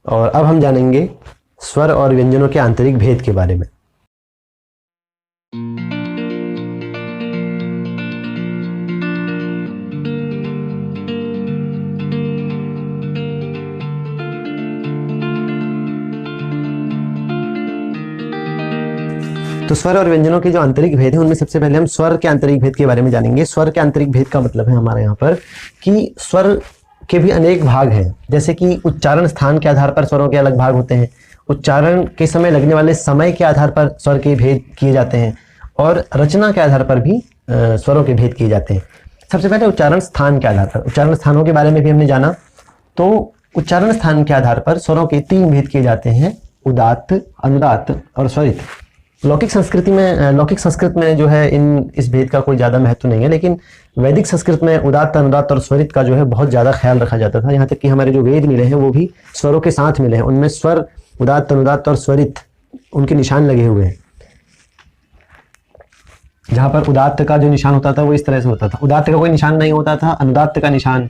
और अब हम जानेंगे स्वर और व्यंजनों के आंतरिक भेद के बारे में। तो स्वर और व्यंजनों के जो आंतरिक भेद हैं उनमें सबसे पहले हम स्वर के आंतरिक भेद के बारे में जानेंगे। स्वर के आंतरिक भेद का मतलब है हमारे यहाँ पर कि स्वर के भी अनेक भाग हैं। जैसे कि उच्चारण स्थान के आधार पर स्वरों के अलग भाग होते हैं, उच्चारण के समय लगने वाले समय के आधार पर स्वर के भेद किए जाते हैं, और रचना के आधार पर भी स्वरों के भेद किए जाते हैं। सबसे पहले उच्चारण स्थान के आधार पर, उच्चारण स्थानों के बारे में भी हमने जाना। तो उच्चारण स्थान के आधार पर स्वरों के 3 भेद किए जाते हैं, उदात्त, अनुदात्त और स्वरित। लौकिक संस्कृत में जो है इस भेद का कोई ज़्यादा महत्व नहीं है, लेकिन वैदिक संस्कृत में उदात्त, अनुदात्त और स्वरित का जो है बहुत ज़्यादा ख्याल रखा जाता था। यहाँ तक कि हमारे जो वेद मिले हैं वो भी स्वरों के साथ मिले हैं। उनमें स्वर, उदात्त, अनुदात्त और स्वरित उनके निशान लगे हुए हैं। जहाँ पर उदात्त का जो निशान होता था वो इस तरह से होता था, उदात्त का कोई निशान नहीं होता था, अनुदात्त का निशान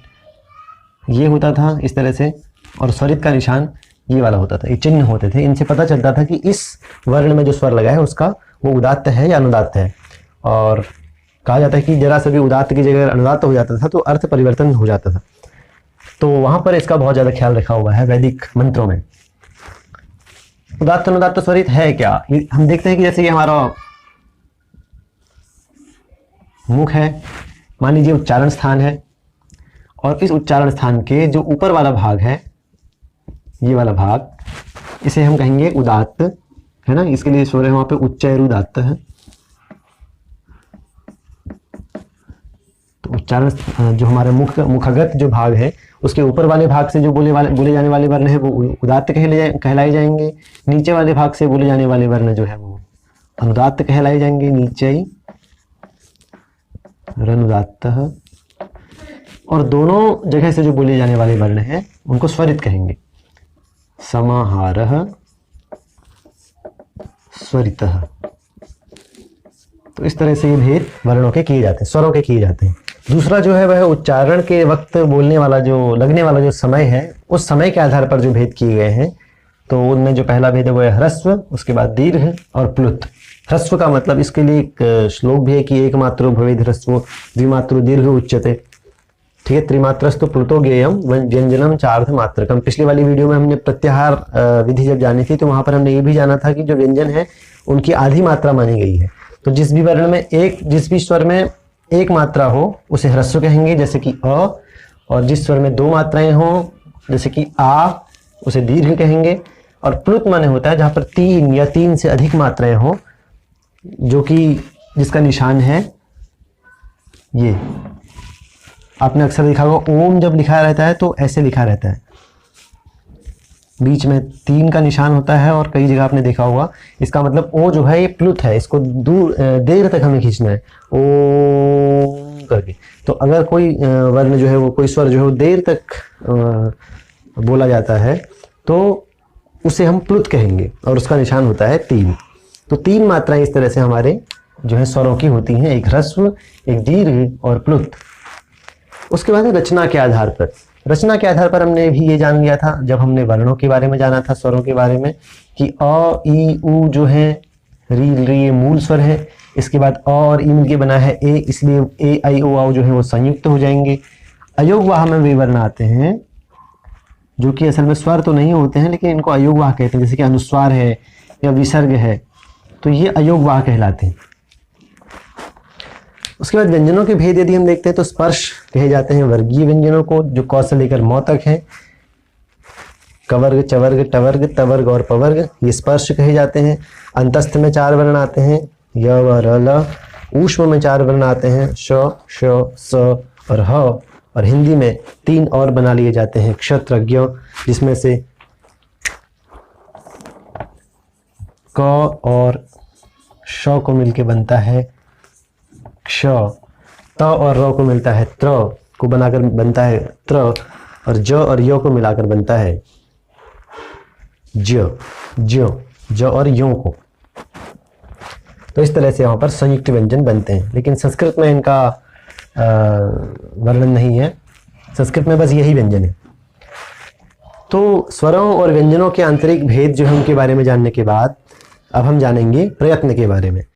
ये होता था इस तरह से, और स्वरित का निशान ये वाला होता था। ये चिन्ह होते थे, इनसे पता चलता था कि इस वर्ण में जो स्वर लगा है उसका वो उदात्त है या अनुदात्त है। और कहा जाता है कि जरा सा भी उदात्त की जगह अनुदात्त हो जाता था तो अर्थ परिवर्तन हो जाता था। तो वहां पर इसका बहुत ज़्यादा ख्याल रखा हुआ है वैदिक मंत्रों में। उदात्त, अनुदात्त, स्वरित है क्या, हम देखते हैं कि जैसे कि हमारा मुख है, मान लीजिए उच्चारण स्थान है, और इस उच्चारण स्थान के जो ऊपर वाला भाग है, ये वाला भाग, इसे हम कहेंगे उदात्त, है ना। इसके लिए स्वर है वहां पे उच्चैरुदात्त है। तो उच्चारण जो हमारे मुखगत जो भाग है उसके ऊपर वाले भाग से जो बोले जाने वाले वर्ण है वो उदात्त कहलाए जाएंगे। नीचे वाले भाग से बोले जाने वाले वर्ण जो है वो अनुदात्त कहलाए जाएंगे। नीचे रनुदात्त, और दोनों जगह से जो बोले जाने वाले वर्ण हैं उनको स्वरित कहेंगे। समाहारः, स्वरितः। तो इस तरह से ये भेद वर्णों के किए जाते हैं, स्वरों के किए जाते हैं। दूसरा जो है वह उच्चारण के वक्त बोलने वाला जो लगने वाला जो समय है, उस समय के आधार पर जो भेद किए गए हैं। तो उनमें जो पहला भेद है वो है ह्रस्व, उसके बाद दीर्घ और प्लुत। ह्रस्व का मतलब, इसके लिए एक श्लोक भी है कि एक मात्रो भवेद ह्रस्वो द्विमात्रो दीर्घ उच्यते, ठीक है। त्रिमात्रस्तु प्लुतो ज्ञेयम व्यंजनम चार्ध मात्रकम। पिछली वाली वीडियो में हमने प्रत्याहार विधि जब जानी थी तो वहां पर हमने ये भी जाना था कि जो व्यंजन है उनकी आधी मात्रा मानी गई है। तो जिस भी वर्ण में जिस भी स्वर में एक मात्रा हो उसे ह्रस्व कहेंगे, जैसे कि अ, और जिस स्वर में 2 मात्राएं हो जैसे कि आ, उसे दीर्घ कहेंगे। और प्लुत माने होता है जहां पर 3 या 3 से अधिक मात्राएं हो, जो कि जिसका निशान है ये। आपने अक्सर देखा होगा ओम जब लिखा रहता है तो ऐसे लिखा रहता है, बीच में 3 का निशान होता है, और कई जगह आपने देखा होगा। इसका मतलब ओ जो है ये प्लुत है, इसको देर तक हमें खींचना है ओम करके। तो अगर कोई वर्ण जो है वो, कोई स्वर जो है वो देर तक बोला जाता है तो उसे हम प्लुत कहेंगे, और उसका निशान होता है 3। तो 3 मात्राएं इस तरह से हमारे जो है स्वरों की होती हैं, एक ह्रस्व, एक दीर्घ और प्लुत। उसके बाद रचना के आधार पर, रचना के आधार पर हमने भी ये जान लिया था जब हमने वर्णों के बारे में जाना था, स्वरों के बारे में, कि अ, ई, उ जो है री, ये मूल स्वर है। इसके बाद अ और ई मिलके बना है ए, इसलिए ए, आई, ओ, औ जो है वो संयुक्त हो जाएंगे। अयोगवाह में वे वर्ण आते हैं जो कि असल में स्वर तो नहीं होते हैं, लेकिन इनको अयोगवाह कहते हैं, जैसे कि अनुस्वार है या विसर्ग है, तो ये अयोगवाह कहलाते हैं। उसके बाद व्यंजनों के भेद यदि हम देखते हैं तो स्पर्श कहे जाते हैं वर्गीय व्यंजनों को, जो क से लेकर म तक है। कवर्ग, चवर्ग, टवर्ग, तवर्ग और पवर्ग, ये स्पर्श कहे जाते हैं। अंतस्थ में 4 वर्ण आते हैं, य, व, र, ल। ऊष्म में 4 वर्ण आते हैं, श, श, स और ह। और हिंदी में 3 और बना लिए जाते हैं, क्षत्रज्ञ, जिसमें से क और श को मिलके बनता है क्ष, त और र को मिलता है त्र, को बनाकर बनता है त्र, और ज और य को मिलाकर बनता है ज, ज और यों को। तो इस तरह से यहाँ पर संयुक्त व्यंजन बनते हैं, लेकिन संस्कृत में इनका वर्णन नहीं है, संस्कृत में बस यही व्यंजन है। तो स्वरों और व्यंजनों के आंतरिक भेद जो है उनके बारे में जानने के बाद अब हम जानेंगे प्रयत्न के बारे में।